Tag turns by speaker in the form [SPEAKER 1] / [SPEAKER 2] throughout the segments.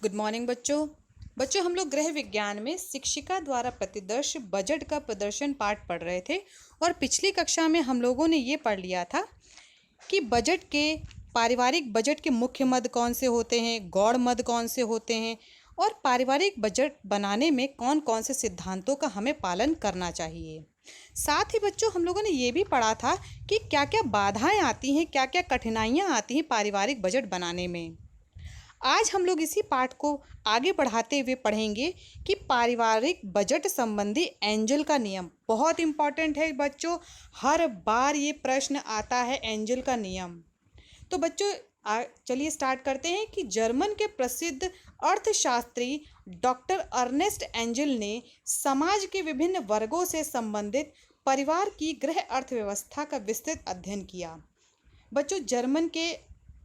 [SPEAKER 1] Good morning बच्चों हम लोग गृह विज्ञान में शिक्षिका द्वारा प्रतिदर्श बजट का प्रदर्शन पाठ पढ़ रहे थे। और पिछली कक्षा में हम लोगों ने ये पढ़ लिया था कि बजट के पारिवारिक बजट के मुख्य मद कौन से होते हैं, गौड़ मद कौन से होते हैं, और पारिवारिक बजट बनाने में कौन कौन से सिद्धांतों का हमें पालन करना चाहिए। साथ ही बच्चों हम लोगों ने ये भी पढ़ा था कि क्या क्या बाधाएं आती हैं, क्या क्या कठिनाइयां आती हैं पारिवारिक बजट बनाने में। आज हम लोग इसी पाठ को आगे बढ़ाते हुए पढ़ेंगे कि पारिवारिक बजट संबंधी एंजल का नियम बहुत इम्पॉर्टेंट है बच्चों। हर बार ये प्रश्न आता है एंजल का नियम। तो बच्चों चलिए स्टार्ट करते हैं कि जर्मन के प्रसिद्ध अर्थशास्त्री डॉक्टर अर्नेस्ट एंजल ने समाज के विभिन्न वर्गों से संबंधित परिवार की गृह अर्थव्यवस्था का विस्तृत अध्ययन किया। बच्चों जर्मन के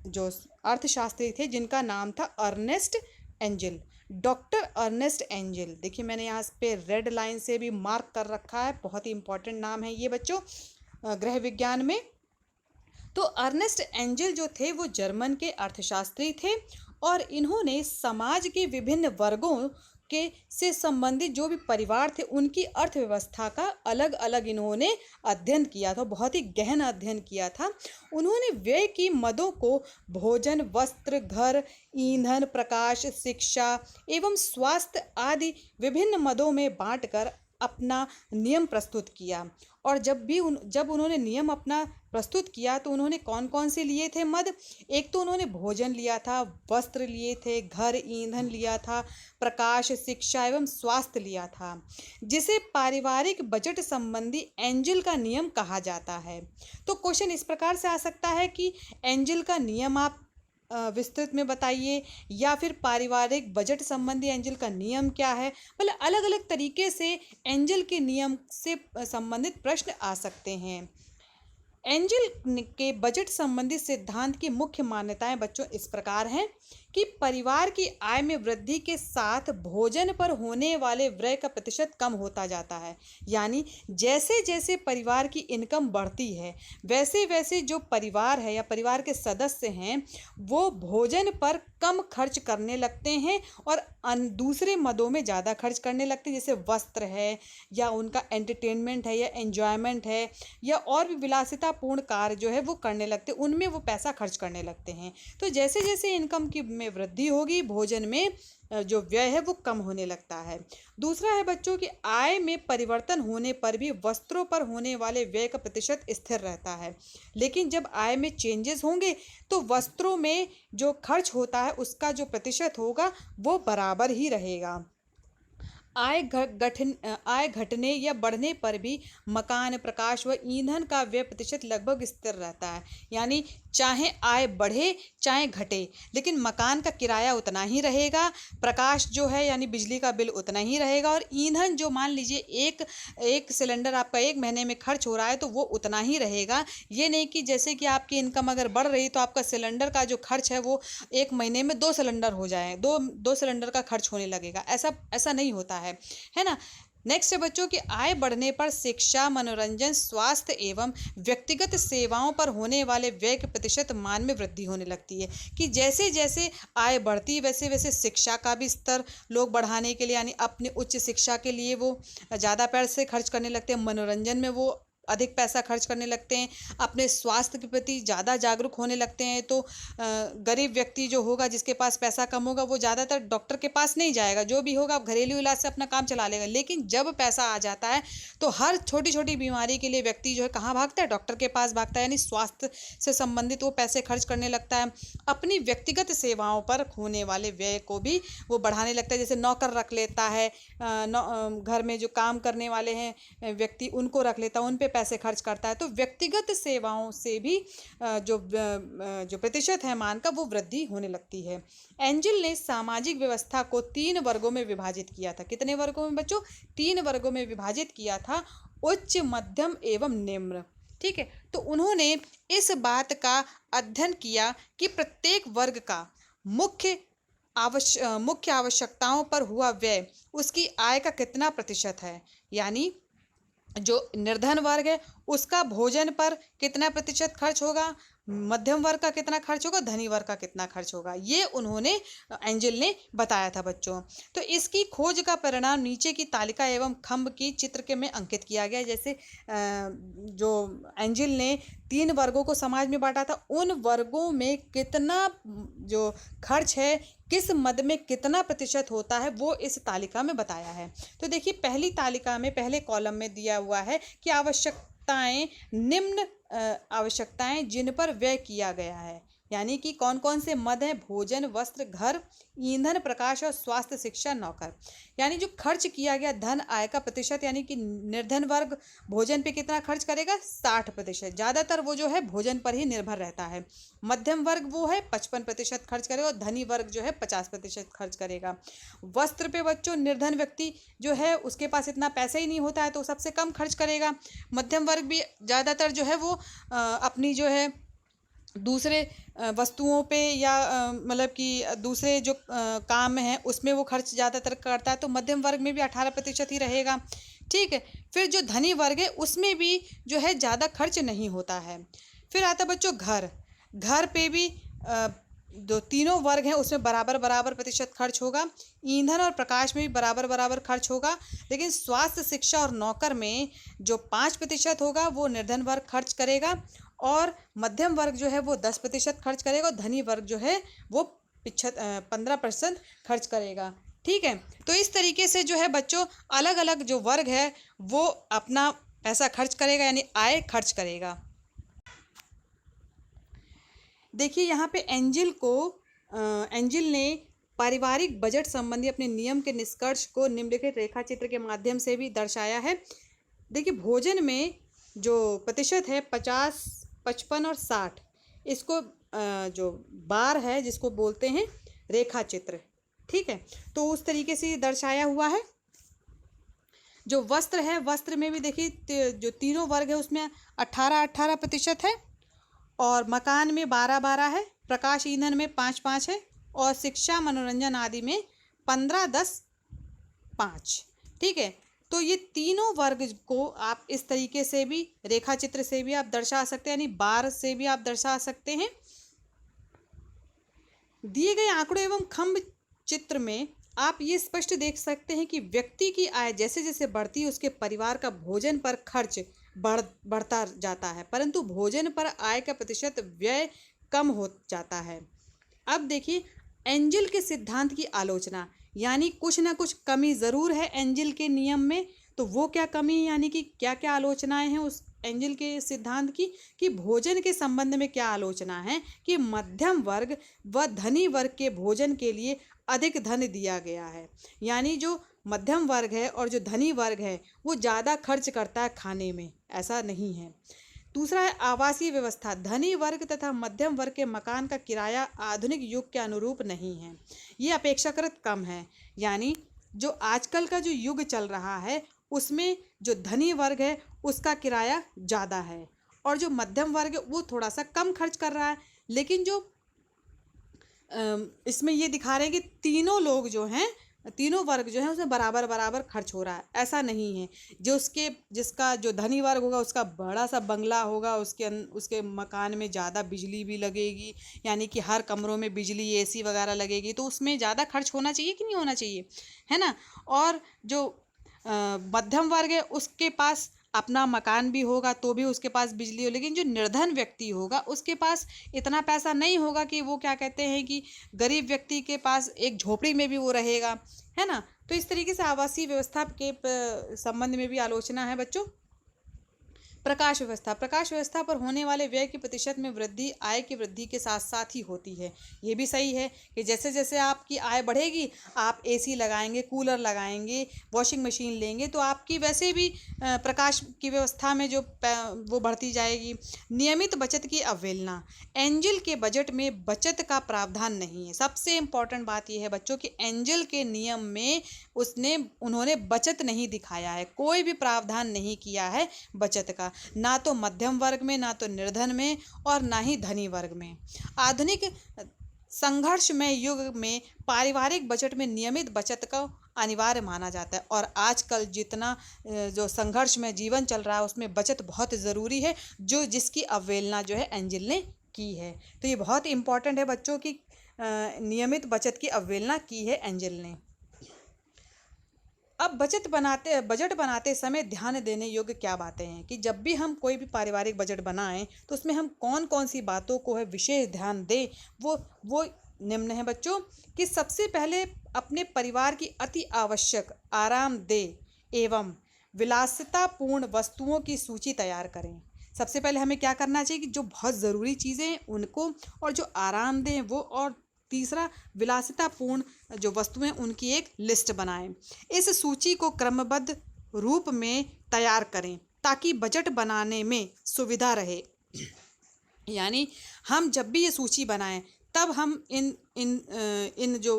[SPEAKER 1] जो अर्थशास्त्री थे जिनका नाम था Ernst Engel, doctor Ernst Engel. देखिए मैंने यहाँ पे रेड लाइन से भी मार्क कर रखा है, बहुत ही इंपॉर्टेंट नाम है ये बच्चों गृह विज्ञान में। तो अर्नेस्ट एंजल जो थे वो जर्मन के अर्थशास्त्री थे और इन्होंने समाज के विभिन्न वर्गों के से संबंधित जो भी परिवार थे उनकी अर्थव्यवस्था का अलग अलग इन्होंने अध्ययन किया था, बहुत ही गहन अध्ययन किया था। उन्होंने व्यय की मदों को भोजन, वस्त्र, घर, ईंधन, प्रकाश, शिक्षा एवं स्वास्थ्य आदि विभिन्न मदों में बांटकर अपना नियम प्रस्तुत किया। और जब उन्होंने नियम अपना प्रस्तुत किया तो उन्होंने कौन कौन से लिए थे मद। एक तो उन्होंने भोजन लिया था, वस्त्र लिए थे, घर, ईंधन लिया था, प्रकाश, शिक्षा एवं स्वास्थ्य लिया था, जिसे पारिवारिक बजट संबंधी एंजल का नियम कहा जाता है। तो क्वेश्चन इस प्रकार से आ सकता है कि एंजल का नियम आप विस्तृत में बताइए, या फिर पारिवारिक बजट संबंधी एंजल का नियम क्या है। मतलब अलग अलग तरीके से एंजल के नियम से संबंधित प्रश्न आ सकते हैं। एंजल के बजट संबंधी सिद्धांत की मुख्य मान्यताएं बच्चों इस प्रकार हैं कि परिवार की आय में वृद्धि के साथ भोजन पर होने वाले व्यय का प्रतिशत कम होता जाता है। यानी जैसे जैसे परिवार की इनकम बढ़ती है वैसे वैसे जो परिवार है या परिवार के सदस्य हैं वो भोजन पर कम खर्च करने लगते हैं और दूसरे मदों में ज़्यादा खर्च करने लगते हैं, जैसे वस्त्र है या उनका एंटरटेनमेंट है या एंजॉयमेंट है या और भी विलासितापूर्ण कार्य जो है वो करने लगते हैं, उनमें वो पैसा खर्च करने लगते हैं। तो जैसे जैसे इनकम की में वृद्धि होगी भोजन में जो व्यय है वो कम होने लगता है। दूसरा है बच्चों की आय में परिवर्तन होने पर भी वस्त्रों पर होने वाले व्यय का प्रतिशत स्थिर रहता है, लेकिन जब आय में चेंजेस होंगे तो वस्त्रों में जो खर्च होता है उसका जो प्रतिशत होगा वो बराबर ही रहेगा। आय घटने या बढ़ने पर भी मकान, प्रकाश व ईंधन का व्यय प्रतिशत लगभग स्थिर रहता है। यानी चाहे आय बढ़े चाहे घटे लेकिन मकान का किराया उतना ही रहेगा, प्रकाश जो है यानी बिजली का बिल उतना ही रहेगा, और ईंधन जो मान लीजिए एक सिलेंडर आपका एक महीने में खर्च हो रहा है तो वो उतना ही रहेगा। ये नहीं कि जैसे कि आपकी इनकम अगर बढ़ रही तो आपका सिलेंडर का जो खर्च है वो एक महीने में 2 सिलेंडर हो जाए, दो सिलेंडर का खर्च होने लगेगा, ऐसा नहीं होता है ना। नेक्स्ट है बच्चों की आय बढ़ने पर शिक्षा, मनोरंजन, स्वास्थ्य एवं व्यक्तिगत सेवाओं पर होने वाले व्यय के प्रतिशत मान में वृद्धि होने लगती है। कि जैसे जैसे आय बढ़ती है वैसे वैसे शिक्षा का भी स्तर लोग बढ़ाने के लिए यानी अपनी उच्च शिक्षा के लिए वो ज़्यादा पैसे खर्च करने लगते हैं, मनोरंजन में वो अधिक पैसा खर्च करने लगते हैं, अपने स्वास्थ्य के प्रति ज़्यादा जागरूक होने लगते हैं। तो गरीब व्यक्ति जो होगा जिसके पास पैसा कम होगा वो ज़्यादातर डॉक्टर के पास नहीं जाएगा, जो भी होगा घरेलू इलाज से अपना काम चला लेगा। लेकिन जब पैसा आ जाता है तो हर छोटी छोटी बीमारी के लिए व्यक्ति जो है कहाँ भागता है, डॉक्टर के पास भागता है, यानी स्वास्थ्य से संबंधित वो पैसे खर्च करने लगता है। अपनी व्यक्तिगत सेवाओं पर होने वाले व्यय को भी वो बढ़ाने लगता है, जैसे नौकर रख लेता है, घर में जो काम करने वाले हैं व्यक्ति उनको रख लेता है, उन पे पैसे खर्च करता है। तो व्यक्तिगत सेवाओं से भी जो प्रतिशत है मान का वो वृद्धि होने लगती है। एंजल ने सामाजिक व्यवस्था को 3 वर्गों में विभाजित किया था। कितने वर्गों में बच्चों? 3 वर्गों में विभाजित किया था, उच्च, मध्यम एवं निम्न। ठीक है, तो उन्होंने इस बात का अध्ययन किया कि प्रत्येक वर्ग का मुख्य आवश्यकताओं पर हुआ व्यय उसकी आय का कितना प्रतिशत है। यानी जो निर्धन वर्ग है उसका भोजन पर कितना प्रतिशत खर्च होगा, मध्यम वर्ग का कितना खर्च होगा, धनी वर्ग का कितना खर्च होगा, ये उन्होंने एंजल ने बताया था बच्चों। तो इसकी खोज का परिणाम नीचे की तालिका एवं खंभ की चित्र के में अंकित किया गया। जैसे जो एंजल ने 3 वर्गों को समाज में बांटा था, उन वर्गों में कितना जो खर्च है, किस मद में कितना प्रतिशत होता है, वो इस तालिका में बताया है। तो देखिए पहली तालिका में पहले कॉलम में दिया हुआ है कि आवश्यकताएं, निम्न आवश्यकताएं जिन पर व्यय किया गया है, यानी कि कौन कौन से मद हैं, भोजन, वस्त्र, घर, ईंधन, प्रकाश और स्वास्थ्य, शिक्षा, नौकर। यानी जो खर्च किया गया धन आय का प्रतिशत, यानी कि निर्धन वर्ग भोजन पे कितना खर्च करेगा, 60%। ज़्यादातर वो जो है भोजन पर ही निर्भर रहता है। मध्यम वर्ग वो है 55% खर्च करेगा और धनी वर्ग जो है 50% खर्च करेगा। वस्त्र पे बच्चों निर्धन व्यक्ति जो है उसके पास इतना पैसा ही नहीं होता है तो सबसे कम खर्च करेगा। मध्यम वर्ग भी ज़्यादातर जो है वो अपनी जो है दूसरे वस्तुओं पे या मतलब कि दूसरे जो काम हैं उसमें वो खर्च ज़्यादातर करता है, तो मध्यम वर्ग में भी 18% ही रहेगा। ठीक है, फिर जो धनी वर्ग है उसमें भी जो है ज़्यादा खर्च नहीं होता है। फिर आता बच्चों घर। घर पे भी जो तीनों वर्ग हैं उसमें बराबर बराबर प्रतिशत खर्च होगा। ईंधन और प्रकाश में भी बराबर बराबर खर्च होगा। लेकिन स्वास्थ्य, शिक्षा और नौकर में जो 5% होगा वो निर्धन वर्ग खर्च करेगा और मध्यम वर्ग जो है वो 10% खर्च करेगा और धनी वर्ग जो है वो 15% खर्च करेगा। ठीक है, तो इस तरीके से जो है बच्चों अलग अलग जो वर्ग है वो अपना पैसा खर्च करेगा, यानी आय खर्च करेगा। देखिए यहाँ पे एंजल ने पारिवारिक बजट संबंधी अपने नियम के निष्कर्ष को निम्नलिखित रेखा चित्र के माध्यम से भी दर्शाया है। देखिए भोजन में जो प्रतिशत है 50, 55 और 60, इसको जो बार है जिसको बोलते हैं रेखा चित्र। ठीक है, तो उस तरीके से दर्शाया हुआ है। जो वस्त्र है, वस्त्र में भी देखिए जो तीनों वर्ग है उसमें 18% है और मकान में 12 है, प्रकाश ईंधन में 5 है और शिक्षा, मनोरंजन आदि में 15, 10, 5। ठीक है, तो ये तीनों वर्ग को आप इस तरीके से भी रेखा चित्र से भी आप दर्शा सकते हैं, यानी बार से भी आप दर्शा सकते हैं। दिए गए आंकड़ों एवं खंभ चित्र में आप ये स्पष्ट देख सकते हैं कि व्यक्ति की आय जैसे जैसे बढ़ती है उसके परिवार का भोजन पर खर्च बढ़ता जाता है, परंतु भोजन पर आय का प्रतिशत व्यय कम हो जाता है। अब देखिए एंजल के सिद्धांत की आलोचना, यानी कुछ ना कुछ कमी ज़रूर है एंजल के नियम में, तो वो क्या कमी, यानी कि क्या क्या आलोचनाएं हैं उस एंजल के सिद्धांत की, कि भोजन के संबंध में क्या आलोचना है कि मध्यम वर्ग व धनी वर्ग के भोजन के लिए अधिक धन दिया गया है, यानी जो मध्यम वर्ग है और जो धनी वर्ग है वो ज़्यादा खर्च करता है खाने में, ऐसा नहीं है। दूसरा है आवासीय व्यवस्था। धनी वर्ग तथा मध्यम वर्ग के मकान का किराया आधुनिक युग के अनुरूप नहीं है, ये अपेक्षाकृत कम है, यानी जो आजकल का जो युग चल रहा है उसमें जो धनी वर्ग है उसका किराया ज़्यादा है और जो मध्यम वर्ग है वो थोड़ा सा कम खर्च कर रहा है। लेकिन जो इसमें ये दिखा रहे हैं कि तीनों लोग जो हैं, तीनों वर्ग जो है उसमें बराबर बराबर खर्च हो रहा है, ऐसा नहीं है। जिसका जो धनी वर्ग होगा उसका बड़ा सा बंगला होगा, उसके मकान में ज़्यादा बिजली भी लगेगी, यानी कि हर कमरों में बिजली, एसी वगैरह लगेगी, तो उसमें ज़्यादा खर्च होना चाहिए कि नहीं होना चाहिए, है ना। और जो मध्यम वर्ग है उसके पास अपना मकान भी होगा तो भी उसके पास बिजली हो, लेकिन जो निर्धन व्यक्ति होगा उसके पास इतना पैसा नहीं होगा कि वो क्या कहते हैं कि गरीब व्यक्ति के पास एक झोपड़ी में भी वो रहेगा, है ना। तो इस तरीके से आवासीय व्यवस्था के संबंध में भी आलोचना है बच्चों। प्रकाश व्यवस्था। प्रकाश व्यवस्था पर होने वाले व्यय की प्रतिशत में वृद्धि आय की वृद्धि के साथ साथ ही होती है। ये भी सही है कि जैसे जैसे आपकी आय बढ़ेगी, आप एसी लगाएंगे, कूलर लगाएंगे, वॉशिंग मशीन लेंगे, तो आपकी वैसे भी प्रकाश की व्यवस्था में जो वो बढ़ती जाएगी। नियमित बचत की अवहेलना। एंजल के बजट में बचत का प्रावधान नहीं है। सबसे इम्पॉर्टेंट बात यह है बच्चों कि एंजल के नियम में उन्होंने बचत नहीं दिखाया है, कोई भी प्रावधान नहीं किया है बचत का, ना तो मध्यम वर्ग में, ना तो निर्धन में और ना ही धनी वर्ग में। आधुनिक संघर्षमय युग में पारिवारिक बजट में नियमित बचत का अनिवार्य माना जाता है और आजकल जितना जो संघर्ष में जीवन चल रहा है उसमें बचत बहुत ज़रूरी है, जिसकी अवहेलना जो है एंजल ने की है। तो ये बहुत इम्पॉर्टेंट है बच्चों की नियमित बचत की अवहेलना की है एंजल ने। अब बजट बनाते समय ध्यान देने योग्य क्या बातें हैं कि जब भी हम कोई भी पारिवारिक बजट बनाएं तो उसमें हम कौन कौन सी बातों को है विशेष ध्यान दें, वो निम्न है बच्चों कि सबसे पहले अपने परिवार की अति आवश्यक, आरामदेह एवं विलासितापूर्ण वस्तुओं की सूची तैयार करें। सबसे पहले हमें क्या करना चाहिए कि जो बहुत ज़रूरी चीज़ें हैं उनको, और जो आरामदेह हैं वो, और तीसरा विलासितापूर्ण जो वस्तुएं उनकी एक लिस्ट बनाएं। इस सूची को क्रमबद्ध रूप में तैयार करें ताकि बजट बनाने में सुविधा रहे। यानी हम जब भी ये सूची बनाएं तब हम इन जो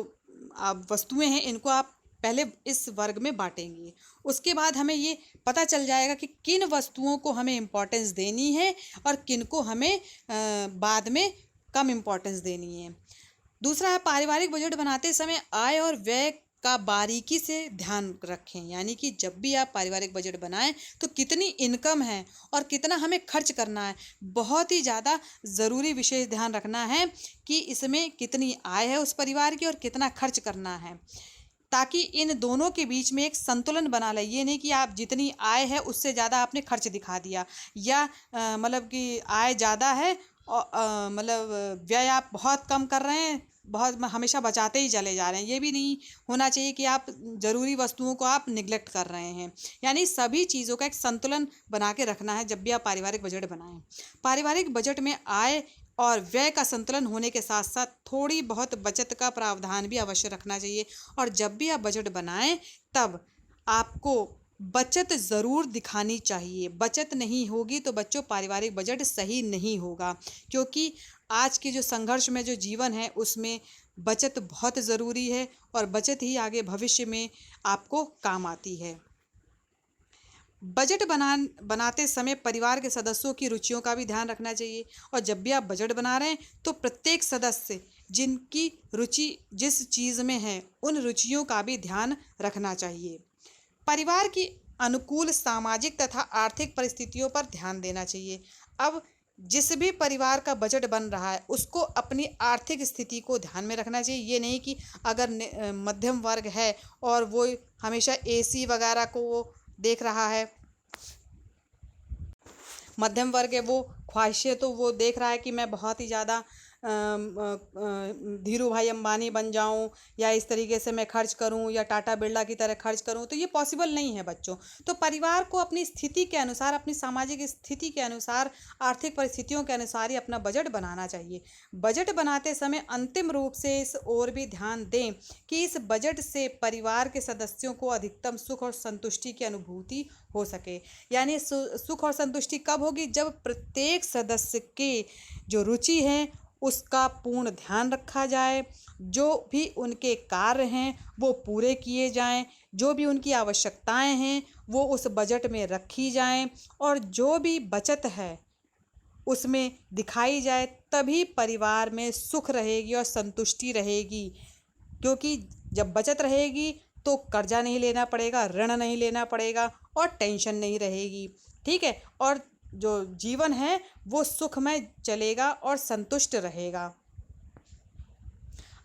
[SPEAKER 1] वस्तुएं हैं इनको आप पहले इस वर्ग में बांटेंगे। उसके बाद हमें ये पता चल जाएगा कि किन वस्तुओं को हमें इम्पोर्टेंस देनी है और किन को हमें बाद में कम इम्पोर्टेंस देनी है। दूसरा है पारिवारिक बजट बनाते समय आय और व्यय का बारीकी से ध्यान रखें। यानी कि जब भी आप पारिवारिक बजट बनाएं तो कितनी इनकम है और कितना हमें खर्च करना है, बहुत ही ज़्यादा ज़रूरी विशेष ध्यान रखना है कि इसमें कितनी आय है उस परिवार की और कितना खर्च करना है, ताकि इन दोनों के बीच में एक संतुलन बना ले। ये नहीं कि आप जितनी आय है उससे ज़्यादा आपने खर्च दिखा दिया, या मतलब कि आय ज़्यादा है और मतलब व्यय आप बहुत कम कर रहे हैं, बहुत हमेशा बचाते ही चले जा रहे हैं। ये भी नहीं होना चाहिए कि आप ज़रूरी वस्तुओं को आप निगलेक्ट कर रहे हैं। यानी सभी चीज़ों का एक संतुलन बना के रखना है जब भी आप पारिवारिक बजट बनाएं। पारिवारिक बजट में आय और व्यय का संतुलन होने के साथ साथ थोड़ी बहुत बचत का प्रावधान भी अवश्य रखना चाहिए। और जब भी आप बजट बनाएं तब आपको बचत ज़रूर दिखानी चाहिए। बचत नहीं होगी तो बच्चों पारिवारिक बजट सही नहीं होगा, क्योंकि आज के जो संघर्ष में जो जीवन है उसमें बचत बहुत ज़रूरी है और बचत ही आगे भविष्य में आपको काम आती है। बजट बनाते समय परिवार के सदस्यों की रुचियों का भी ध्यान रखना चाहिए। और जब भी आप बजट बना रहे हैं तो प्रत्येक सदस्य जिनकी रुचि जिस चीज़ में है उन रुचियों का भी ध्यान रखना चाहिए। परिवार की अनुकूल सामाजिक तथा आर्थिक परिस्थितियों पर ध्यान देना चाहिए। अब जिस भी परिवार का बजट बन रहा है उसको अपनी आर्थिक स्थिति को ध्यान में रखना चाहिए। ये नहीं कि अगर मध्यम वर्ग है और वो हमेशा एसी वगैरह को वो देख रहा है, मध्यम वर्ग है वो ख्वाहिशें तो वो देख रहा है कि मैं बहुत ही ज़्यादा धीरू भाई अंबानी बन जाऊं या इस तरीके से मैं खर्च करूं या टाटा बिरला की तरह खर्च करूं, तो ये पॉसिबल नहीं है बच्चों। तो परिवार को अपनी स्थिति के अनुसार, अपनी सामाजिक स्थिति के अनुसार, आर्थिक परिस्थितियों के अनुसार ही अपना बजट बनाना चाहिए। बजट बनाते समय अंतिम रूप से इस ओर भी ध्यान दें कि इस बजट से परिवार के सदस्यों को अधिकतम सुख और संतुष्टि की अनुभूति हो सके। यानी सुख और संतुष्टि कब होगी? जब प्रत्येक सदस्य के जो रुचि है उसका पूर्ण ध्यान रखा जाए, जो भी उनके कार्य हैं वो पूरे किए जाएं, जो भी उनकी आवश्यकताएं हैं वो उस बजट में रखी जाएं, और जो भी बचत है उसमें दिखाई जाए, तभी परिवार में सुख रहेगी और संतुष्टि रहेगी। क्योंकि जब बचत रहेगी तो कर्जा नहीं लेना पड़ेगा, ऋण नहीं लेना पड़ेगा और टेंशन नहीं रहेगी। ठीक है, और जो जीवन है वो सुखमय चलेगा और संतुष्ट रहेगा।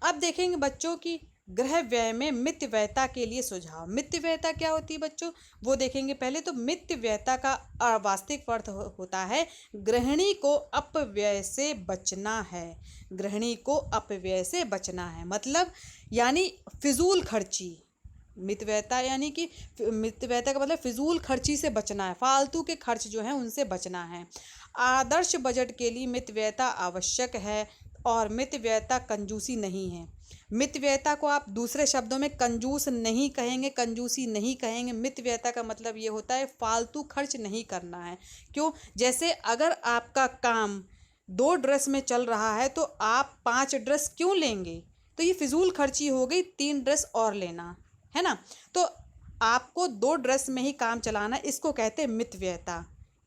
[SPEAKER 1] अब देखेंगे बच्चों की गृह व्यय में मितव्ययता के लिए सुझाव। मितव्ययता क्या होती है बच्चों, वो देखेंगे। पहले तो मितव्ययता का वास्तविक अर्थ होता है गृहिणी को अपव्यय से बचना है। गृहिणी को अपव्यय से बचना है मतलब यानी फिजूल खर्ची। मितव्ययता यानी कि मितव्ययता का मतलब फिजूल खर्ची से बचना है, फालतू के खर्च जो हैं उनसे बचना है। आदर्श बजट के लिए मितव्ययता आवश्यक है और मितव्ययता कंजूसी नहीं है। मितव्ययता को आप दूसरे शब्दों में कंजूस नहीं कहेंगे, कंजूसी नहीं कहेंगे। मितव्ययता का मतलब ये होता है फालतू खर्च नहीं करना है। क्यों? जैसे अगर आपका काम 2 ड्रेस में चल रहा है तो आप 5 ड्रेस क्यों लेंगे? तो ये फिजूल खर्ची हो गई, 3 ड्रेस और लेना है ना। तो आपको 2 ड्रेस में ही काम चलाना, इसको कहते हैं मितव्ययता,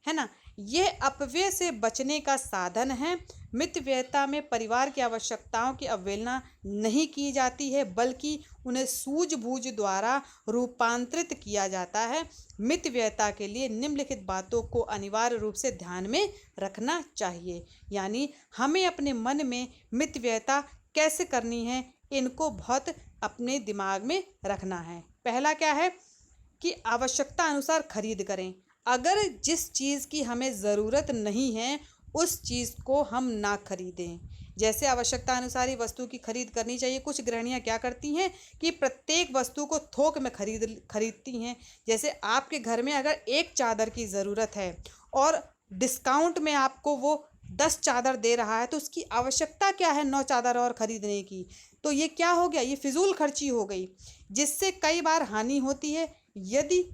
[SPEAKER 1] है ना। यह अपव्यय से बचने का साधन है। मितव्ययता में परिवार की आवश्यकताओं की अवहेलना नहीं की जाती है, बल्कि उन्हें सूझबूझ द्वारा रूपांतरित किया जाता है। मितव्ययता के लिए निम्नलिखित बातों को अनिवार्य रूप से ध्यान में रखना चाहिए। यानी हमें अपने मन में मितव्ययता कैसे करनी है, इनको बहुत अपने दिमाग में रखना है। पहला क्या है कि आवश्यकता अनुसार खरीद करें। अगर जिस चीज़ की हमें ज़रूरत नहीं है उस चीज़ को हम ना खरीदें। जैसे आवश्यकता अनुसार ही वस्तु की खरीद करनी चाहिए। कुछ गृहिणियाँ क्या करती हैं कि प्रत्येक वस्तु को थोक में खरीदती हैं। जैसे आपके घर में अगर एक चादर की ज़रूरत है और डिस्काउंट में आपको वो 10 चादर दे रहा है, तो उसकी आवश्यकता क्या है 9 चादर और ख़रीदने की? तो ये क्या हो गया, ये फिजूल खर्ची हो गई, जिससे कई बार हानि होती है। यदि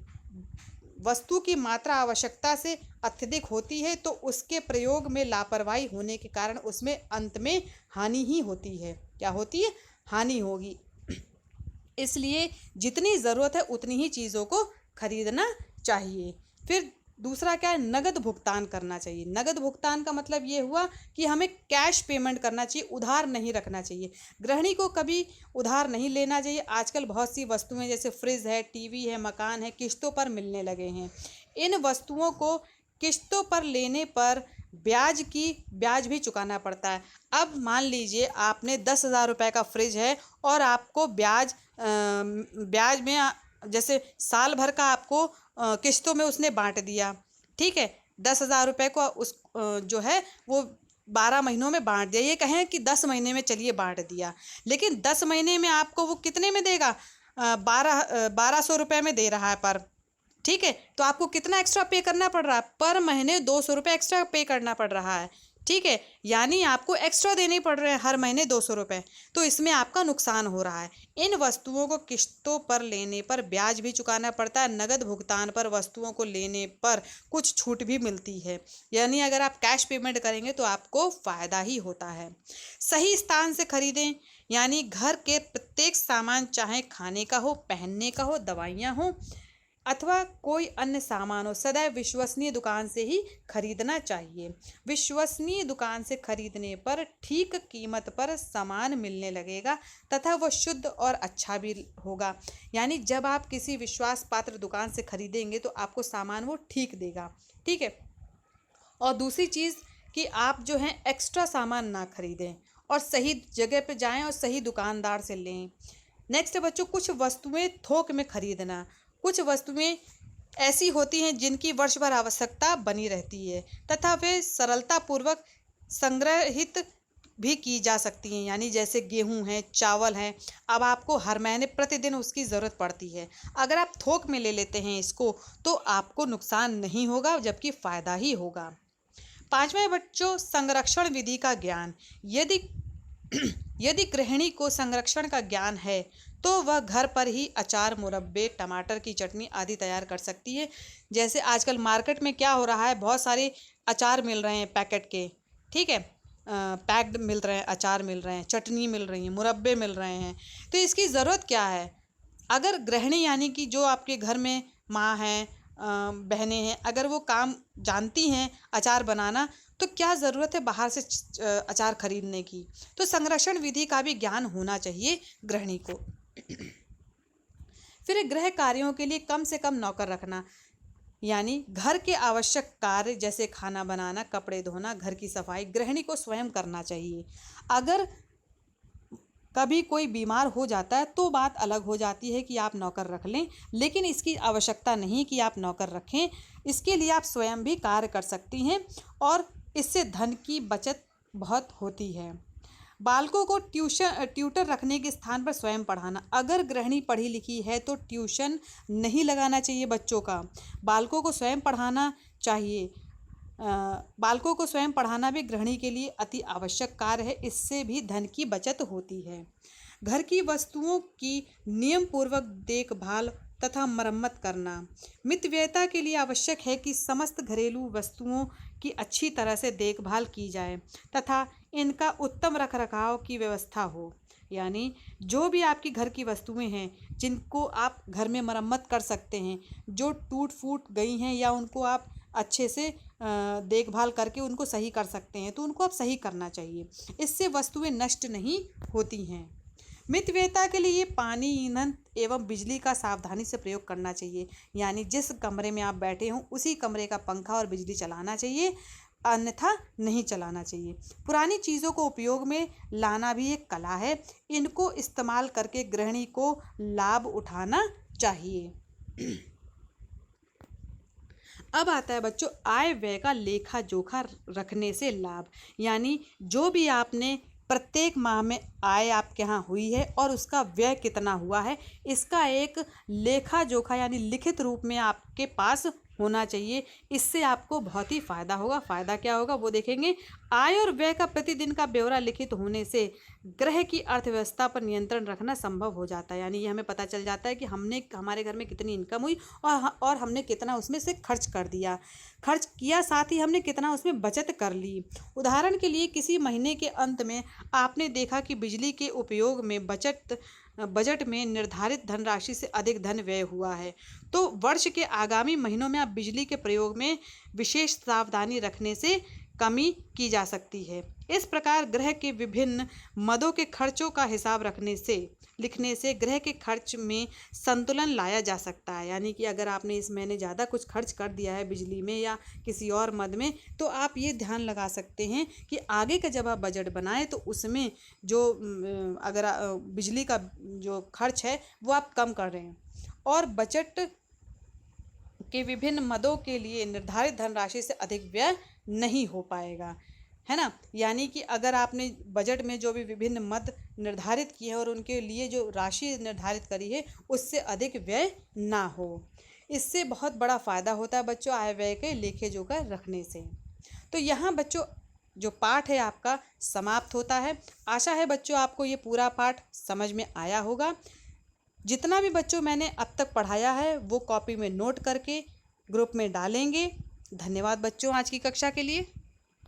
[SPEAKER 1] वस्तु की मात्रा आवश्यकता से अत्यधिक होती है तो उसके प्रयोग में लापरवाही होने के कारण उसमें अंत में हानि ही होती है। क्या होती है? हानि होगी। इसलिए जितनी ज़रूरत है उतनी ही चीज़ों को खरीदना चाहिए। फिर दूसरा क्या है, नगद भुगतान करना चाहिए। नगद भुगतान का मतलब ये हुआ कि हमें कैश पेमेंट करना चाहिए, उधार नहीं रखना चाहिए। गृहिणी को कभी उधार नहीं लेना चाहिए। आजकल बहुत सी वस्तुएं जैसे फ्रिज है, टीवी है, मकान है, किस्तों पर मिलने लगे हैं। इन वस्तुओं को किस्तों पर लेने पर ब्याज भी चुकाना पड़ता है। अब मान लीजिए आपने 10,000 रुपये का फ्रिज है और आपको ब्याज में जैसे साल भर का आपको किस्तों में उसने बांट दिया, ठीक है। 10,000 रुपये को उस जो है वो 12 महीनों में बांट दिया। ये कहें कि 10 महीने में चलिए बांट दिया, लेकिन 10 महीने में आपको वो कितने में देगा? 1200 रुपये में दे रहा है पर, ठीक है। तो आपको कितना एक्स्ट्रा पे करना पड़ रहा है? पर महीने 200 रुपये एक्स्ट्रा पे करना पड़ रहा है, ठीक है। यानी आपको एक्स्ट्रा देने पड़ रहे हैं हर महीने 200 रुपये। तो इसमें आपका नुकसान हो रहा है। इन वस्तुओं को किस्तों पर लेने पर ब्याज भी चुकाना पड़ता है। नगद भुगतान पर वस्तुओं को लेने पर कुछ छूट भी मिलती है। यानी अगर आप कैश पेमेंट करेंगे तो आपको फ़ायदा ही होता है। सही स्थान से खरीदें। यानी घर के प्रत्येक सामान, चाहे खाने का हो, पहनने का हो, दवाइयाँ हो अथवा कोई अन्य सामान हो, सदैव विश्वसनीय दुकान से ही खरीदना चाहिए। विश्वसनीय दुकान से खरीदने पर ठीक कीमत पर सामान मिलने लगेगा तथा वह शुद्ध और अच्छा भी होगा। यानी जब आप किसी विश्वास पात्र दुकान से खरीदेंगे तो आपको सामान वो ठीक देगा, ठीक है। और दूसरी चीज़ कि आप जो है एक्स्ट्रा सामान ना खरीदें और सही जगह पे जाएं और सही दुकानदार से लें। नेक्स्ट है बच्चों, कुछ वस्तुएं थोक में खरीदना। कुछ वस्तुएं ऐसी होती हैं जिनकी वर्ष भर आवश्यकता बनी रहती है तथा वे सरलतापूर्वक संग्रहित भी की जा सकती हैं। यानी जैसे गेहूं है, चावल है, अब आपको हर महीने प्रतिदिन उसकी ज़रूरत पड़ती है। अगर आप थोक में ले लेते हैं इसको तो आपको नुकसान नहीं होगा, जबकि फ़ायदा ही होगा। 5वां बच्चों, संरक्षण विधि का ज्ञान। यदि गृहिणी को संरक्षण का ज्ञान है तो वह घर पर ही अचार, मुरब्बे, टमाटर की चटनी आदि तैयार कर सकती है। जैसे आजकल मार्केट में क्या हो रहा है, बहुत सारे अचार मिल रहे हैं पैकेट के, ठीक है। पैक्ड मिल रहे हैं, अचार मिल रहे हैं, चटनी मिल रही है, मुरब्बे मिल रहे हैं। तो इसकी ज़रूरत क्या है? अगर गृहिणी यानी कि जो आपके घर में माँ हैं, बहनें हैं, अगर वो काम जानती हैं अचार बनाना, तो क्या ज़रूरत है बाहर से अचार खरीदने की? तो संरक्षण विधि का भी ज्ञान होना चाहिए गृहिणी को। फिर गृह कार्यों के लिए कम से कम नौकर रखना। यानी घर के आवश्यक कार्य जैसे खाना बनाना, कपड़े धोना, घर की सफाई गृहिणी को स्वयं करना चाहिए। अगर कभी कोई बीमार हो जाता है तो बात अलग हो जाती है कि आप नौकर रख लें, लेकिन इसकी आवश्यकता नहीं कि आप नौकर रखें। इसके लिए आप स्वयं भी कार्य कर सकती हैं और इससे धन की बचत बहुत होती है। बालकों को ट्यूटर रखने के स्थान पर स्वयं पढ़ाना। अगर गृहिणी पढ़ी लिखी है तो ट्यूशन नहीं लगाना चाहिए बच्चों का, बालकों को स्वयं पढ़ाना चाहिए। बालकों को स्वयं पढ़ाना भी गृहिणी के लिए अति आवश्यक कार्य है। इससे भी धन की बचत होती है। घर की वस्तुओं की नियम पूर्वक देखभाल तथा मरम्मत करना। मितव्ययता के लिए आवश्यक है कि समस्त घरेलू वस्तुओं की अच्छी तरह से देखभाल की जाए तथा इनका उत्तम रखरखाव की व्यवस्था हो। यानी जो भी आपकी घर की वस्तुएं हैं जिनको आप घर में मरम्मत कर सकते हैं, जो टूट फूट गई हैं या उनको आप अच्छे से देखभाल करके उनको सही कर सकते हैं, तो उनको अब सही करना चाहिए। इससे वस्तुएं नष्ट नहीं होती हैं। मितव्ययिता के लिए पानी, ईंधन एवं बिजली का सावधानी से प्रयोग करना चाहिए। यानी जिस कमरे में आप बैठे हों उसी कमरे का पंखा और बिजली चलाना चाहिए, अन्यथा नहीं चलाना चाहिए। पुरानी चीज़ों को उपयोग में लाना भी एक कला है। इनको इस्तेमाल करके गृहिणी को लाभ उठाना चाहिए। अब आता है बच्चों आय व्यय का लेखा जोखा रखने से लाभ। यानी जो भी आपने प्रत्येक माह में आय आपके यहाँ हुई है और उसका व्यय कितना हुआ है, इसका एक लेखा जोखा यानी लिखित रूप में आपके पास होना चाहिए। इससे आपको बहुत ही फ़ायदा होगा। फ़ायदा क्या होगा वो देखेंगे। आय और व्यय का प्रतिदिन का ब्यौरा लिखित होने से ग्रह की अर्थव्यवस्था पर नियंत्रण रखना संभव हो जाता है। यानी ये हमें पता चल जाता है कि हमारे घर में कितनी इनकम हुई और हमने कितना उसमें से खर्च कर दिया, खर्च किया, साथ ही हमने कितना उसमें बचत कर ली। उदाहरण के लिए किसी महीने के अंत में आपने देखा कि बिजली के उपयोग में बजट में निर्धारित धनराशि से अधिक धन व्यय हुआ है, तो वर्ष के आगामी महीनों में आप बिजली के प्रयोग में विशेष सावधानी रखने से कमी की जा सकती है। इस प्रकार ग्रह के विभिन्न मदों के खर्चों का हिसाब लिखने से ग्रह के खर्च में संतुलन लाया जा सकता है। यानी कि अगर आपने इस महीने ज़्यादा कुछ खर्च कर दिया है बिजली में या किसी और मद में, तो आप ये ध्यान लगा सकते हैं कि आगे का जब आप बजट बनाएं तो उसमें जो अगर बिजली का जो खर्च है वो आप कम कर रहे हैं और बजट के विभिन्न मदों के लिए निर्धारित धनराशि से अधिक व्यय नहीं हो पाएगा, है ना। यानी कि अगर आपने बजट में जो भी विभिन्न मद निर्धारित किए हैं और उनके लिए जो राशि निर्धारित करी है उससे अधिक व्यय ना हो, इससे बहुत बड़ा फ़ायदा होता है बच्चों आय व्यय के लेखे जोखा रखने से। तो यहाँ बच्चों जो पाठ है आपका समाप्त होता है। आशा है बच्चों आपको ये पूरा पाठ समझ में आया होगा। जितना भी बच्चों मैंने अब तक पढ़ाया है वो कॉपी में नोट करके ग्रुप में डालेंगे। धन्यवाद बच्चों आज की कक्षा के लिए।